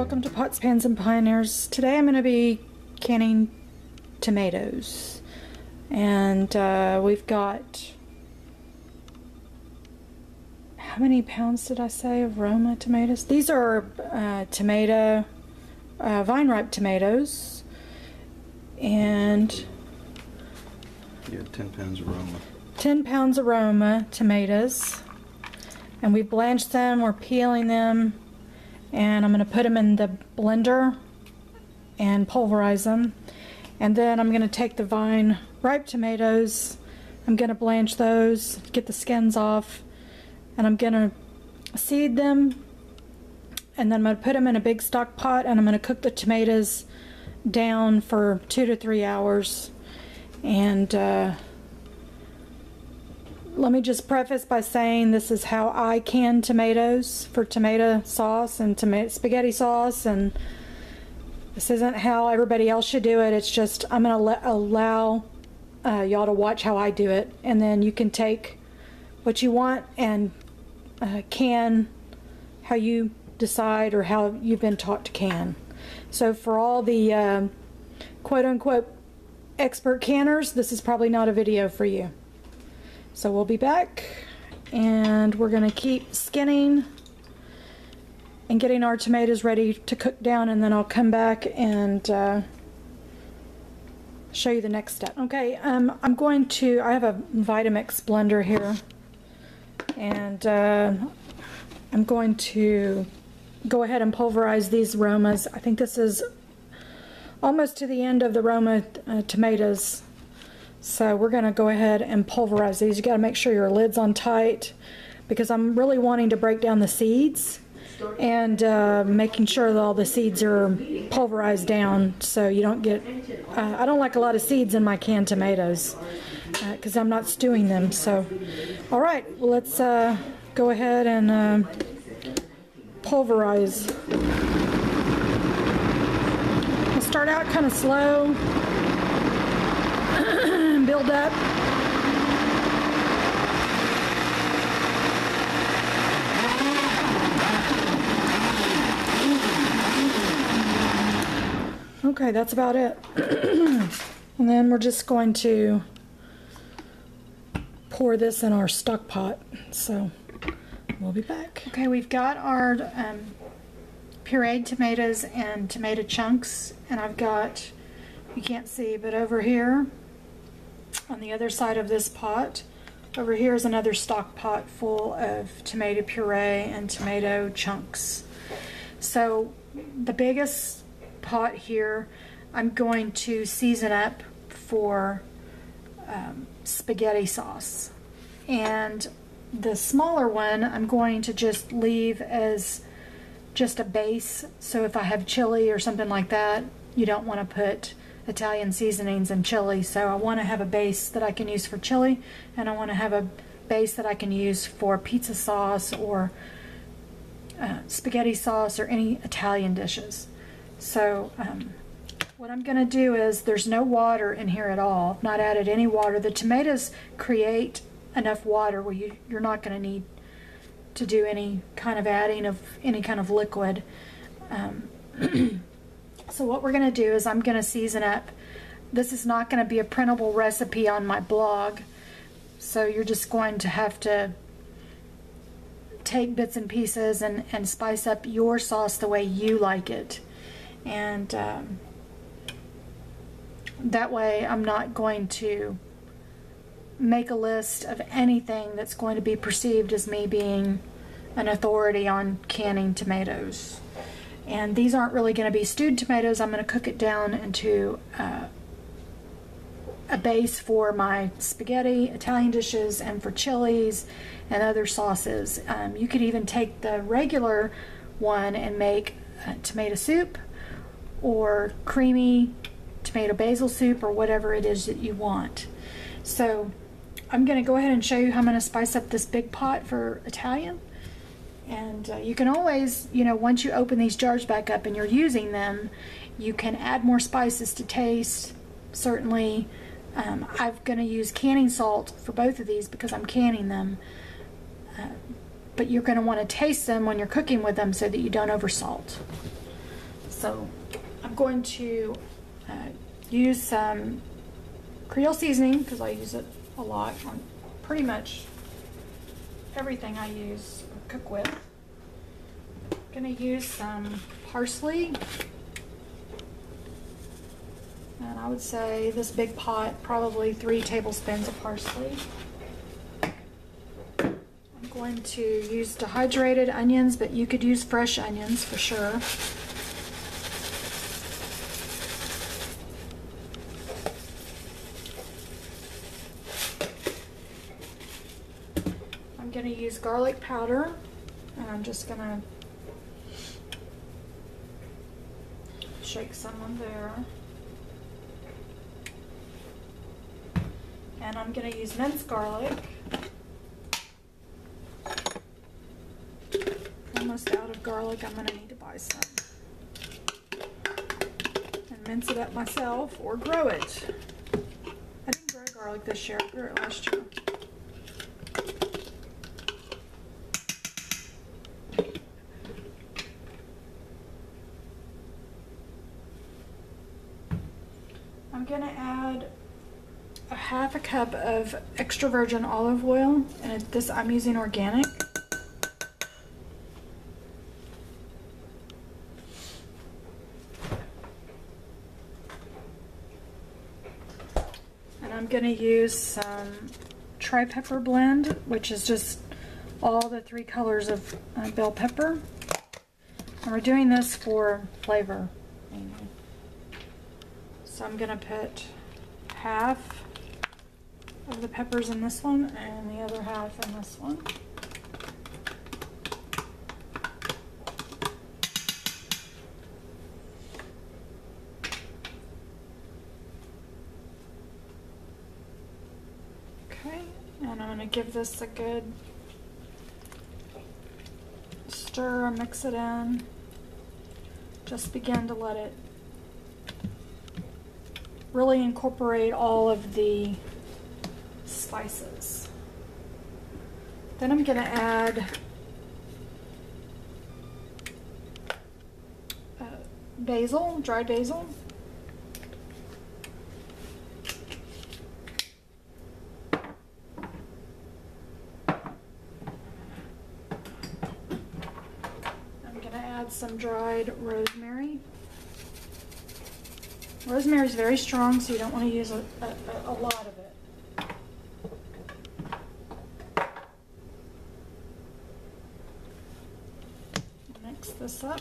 welcome to Pots, Pans, and Pioneers. Today I'm going to be canning tomatoes. And we've got, how many pounds did I say of Roma tomatoes? These are vine-ripe tomatoes. And you have 10 pounds of Roma. 10 pounds of Roma tomatoes. And we blanched them, we're peeling them. And I'm going to put them in the blender and pulverize them. And then I'm going to take the vine ripe tomatoes, I'm going to blanch those, get the skins off, and I'm going to seed them. And then I'm going to put them in a big stock pot, and I'm going to cook the tomatoes down for 2 to 3 hours. And let me just preface by saying this is how I can tomatoes for tomato sauce and spaghetti sauce, and this isn't how everybody else should do it. It's just I'm going to allow y'all to watch how I do it, and then you can take what you want and can how you decide or how you've been taught to can. So for all the quote-unquote expert canners, this is probably not a video for you. So we'll be back, and we're going to keep skinning and getting our tomatoes ready to cook down, and then I'll come back and show you the next step. Okay, I have a Vitamix blender here, and I'm going to go ahead and pulverize these Romas. I think this is almost to the end of the Roma tomatoes. So we're going to go ahead and pulverize these. You got to make sure your lid's on tight, because I'm really wanting to break down the seeds and making sure that all the seeds are pulverized down, so you don't get I don't like a lot of seeds in my canned tomatoes because I'm not stewing them. So alright, well, let's go ahead and pulverize. I'll start out kind of slow and build up. Okay, that's about it. And then we're just going to pour this in our stock pot. So we'll be back. Okay, we've got our pureed tomatoes and tomato chunks, and I've got, you can't see, but over here on the other side of this pot, over here is another stock pot full of tomato puree and tomato chunks. So the biggest pot here I'm going to season up for spaghetti sauce, and the smaller one I'm going to just leave as just a base. So if I have chili or something like that, you don't want to put Italian seasonings in chili, so I want to have a base that I can use for chili, and I want to have a base that I can use for pizza sauce or spaghetti sauce or any Italian dishes. So what I'm going to do is, there's no water in here at all. I've not added any water. The tomatoes create enough water where you're not going to need to do any kind of adding of any kind of liquid. So what we're going to do is I'm going to season up. This is not going to be a printable recipe on my blog, so you're just going to have to take bits and pieces and spice up your sauce the way you like it. And that way I'm not going to make a list of anything that's going to be perceived as me being an authority on canning tomatoes. And these aren't really going to be stewed tomatoes. I'm going to cook it down into a base for my spaghetti, Italian dishes, and for chilies and other sauces. You could even take the regular one and make tomato soup or creamy tomato basil soup or whatever it is that you want. So I'm going to go ahead and show you how I'm going to spice up this big pot for Italian. And you can always, once you open these jars back up and you're using them, you can add more spices to taste. Certainly, I'm going to use canning salt for both of these because I'm canning them. But you're going to want to taste them when you're cooking with them so that you don't oversalt. So I'm going to use some Creole seasoning because I use it a lot on pretty much everything I use or cook with. I'm gonna use some parsley. And I would say this big pot, probably 3 tablespoons of parsley. I'm going to use dehydrated onions, but you could use fresh onions for sure. I'm going to use garlic powder, and I'm just going to shake some on there. And I'm going to use minced garlic. Almost out of garlic. I'm going to need to buy some. And mince it up myself or grow it. I didn't grow garlic this year. I grew it last year. I'm going to add a half a cup of extra virgin olive oil, and this I'm using organic. And I'm going to use some tri-pepper blend, which is just all the 3 colors of bell pepper. And we're doing this for flavor mainly. So I'm going to put half of the peppers in this one and the other half in this one. Okay, and I'm going to give this a good stir, mix it in. Just begin to let it really incorporate all of the spices. Then I'm going to add basil, dried basil. I'm going to add some dried rosemary. Rosemary is very strong, so you don't want to use a lot of it. Mix this up.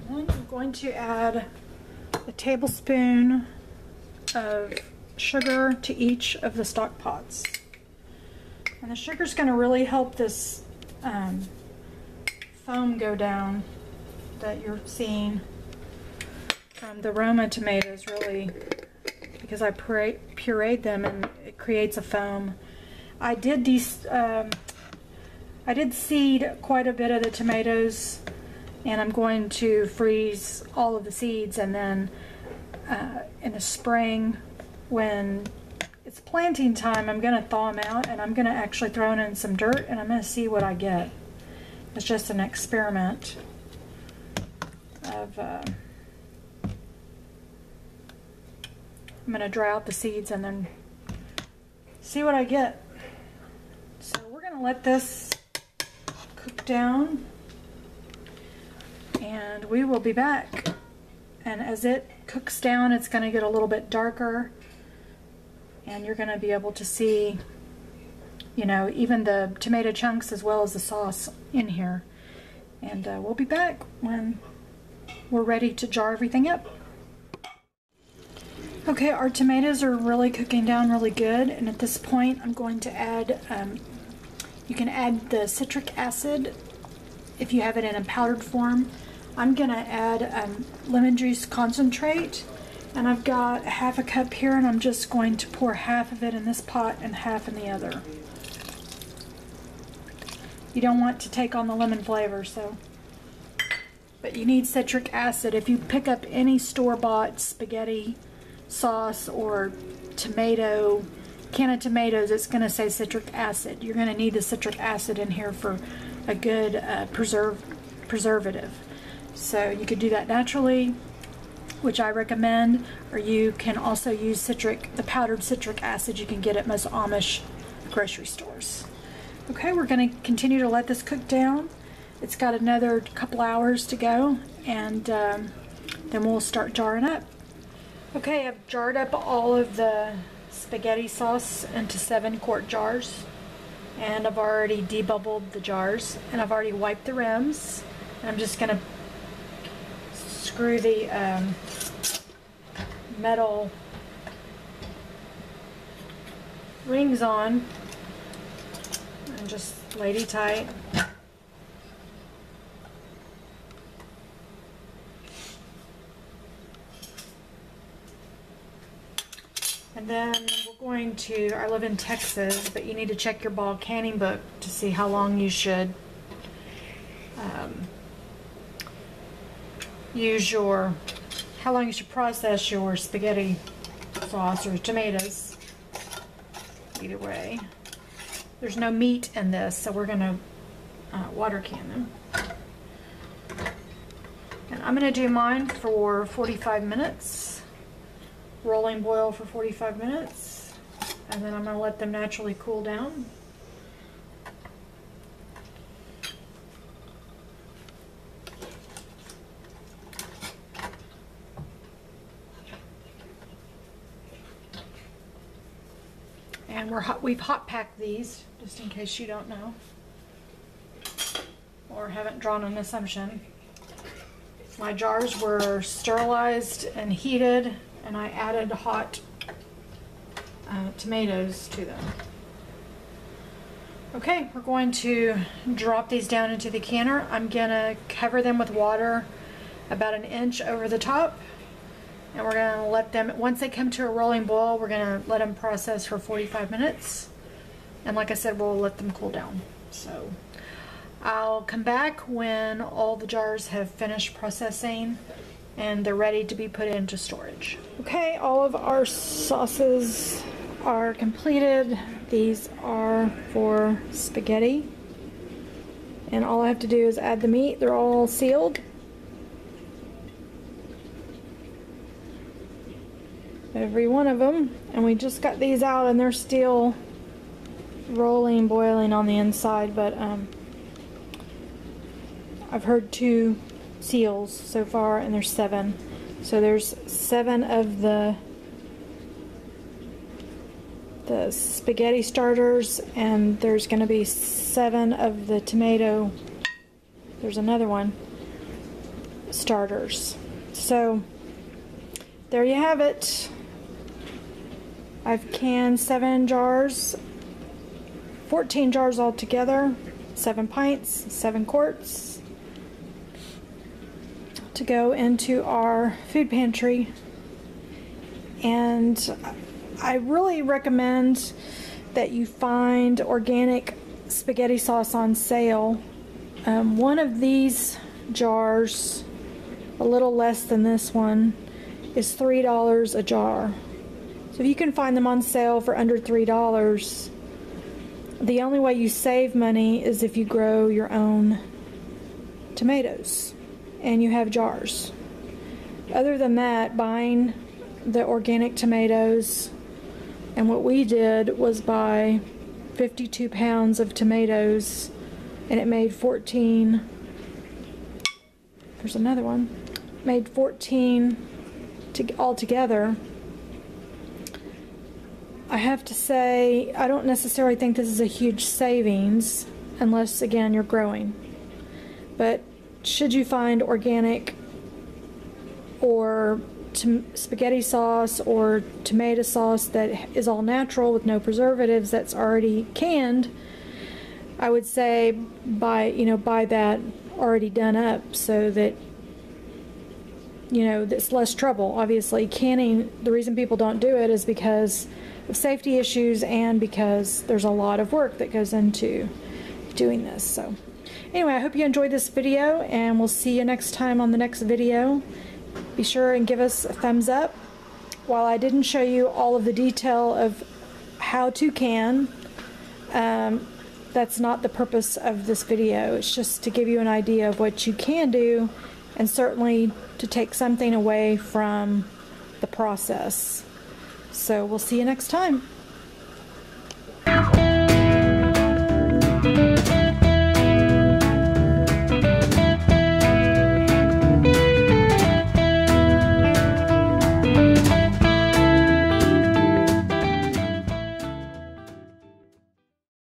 Then I'm going to add a tablespoon of sugar to each of the stock pots. And the sugar is going to really help this foam go down that you're seeing from the Roma tomatoes, really, because I pureed them and it creates a foam. I did seed quite a bit of the tomatoes, and I'm going to freeze all of the seeds, and then in the spring when it's planting time, I'm going to thaw them out, and I'm going to actually throw in some dirt, and I'm going to see what I get. It's just an experiment of I'm going to dry out the seeds and then see what I get. So we're going to let this cook down, and we will be back. And as it cooks down, it's going to get a little bit darker, and you're going to be able to see, you know, even the tomato chunks as well as the sauce in here. And we'll be back when we're ready to jar everything up. Okay, our tomatoes are really cooking down really good, and at this point I'm going to add, you can add the citric acid if you have it in a powdered form. I'm going to add lemon juice concentrate, and I've got half a cup here, and I'm just going to pour half of it in this pot and half in the other. You don't want to take on the lemon flavor, so. But you need citric acid. If you pick up any store-bought spaghetti sauce or tomato, can of tomatoes, it's going to say citric acid. You're going to need the citric acid in here for a good preservative. So you could do that naturally, which I recommend, or you can also use the powdered citric acid you can get at most Amish grocery stores. Okay, we're going to continue to let this cook down. It's got another couple hours to go, and then we'll start jarring up. Okay, I've jarred up all of the spaghetti sauce into 7-quart jars, and I've already debubbled the jars, and I've already wiped the rims, and I'm just going to screw the metal rings on and just lady tight. And then we're going to, I live in Texas, but you need to check your ball canning book to see how long you should how long you should process your spaghetti sauce or tomatoes. Either way. There's no meat in this, so we're going to water can them. And I'm going to do mine for 45 minutes. Rolling boil for 45 minutes. And then I'm going to let them naturally cool down. And we've hot packed these, just in case you don't know, or haven't drawn an assumption. My jars were sterilized and heated, and I added hot tomatoes to them. Okay, we're going to drop these down into the canner. I'm gonna cover them with water about 1 inch over the top. And we're going to let them, once they come to a rolling boil, we're going to let them process for 45 minutes. And like I said, we'll let them cool down. So I'll come back when all the jars have finished processing and they're ready to be put into storage. Okay, all of our sauces are completed. These are for spaghetti. And all I have to do is add the meat. They're all sealed. Every one of them, and we just got these out and they're still rolling, boiling on the inside, but I've heard 2 seals so far, and there's 7, so there's 7 of the spaghetti starters, and there's going to be 7 of the tomato, there's another one, starters. So there you have it. I've canned 7 jars, 14 jars altogether, 7 pints, 7 quarts to go into our food pantry. And I really recommend that you find organic spaghetti sauce on sale. One of these jars, a little less than this one, is $3 a jar. So if you can find them on sale for under $3, the only way you save money is if you grow your own tomatoes and you have jars. Other than that, buying the organic tomatoes, and what we did was buy 52 pounds of tomatoes, and it made 14, there's another one, made 14 altogether. I have to say, I don't necessarily think this is a huge savings unless, again, you're growing. But should you find organic or spaghetti sauce or tomato sauce that is all natural with no preservatives, that's already canned, I would say buy that already done up, so that that's less trouble. Obviously, canning, the reason people don't do it is because of safety issues and because there's a lot of work that goes into doing this. So anyway, I hope you enjoyed this video, and we'll see you next time on the next video. Be sure and give us a thumbs up. While I didn't show you all of the detail of how to can, that's not the purpose of this video. It's just to give you an idea of what you can do, and certainly to take something away from the process. So we'll see you next time.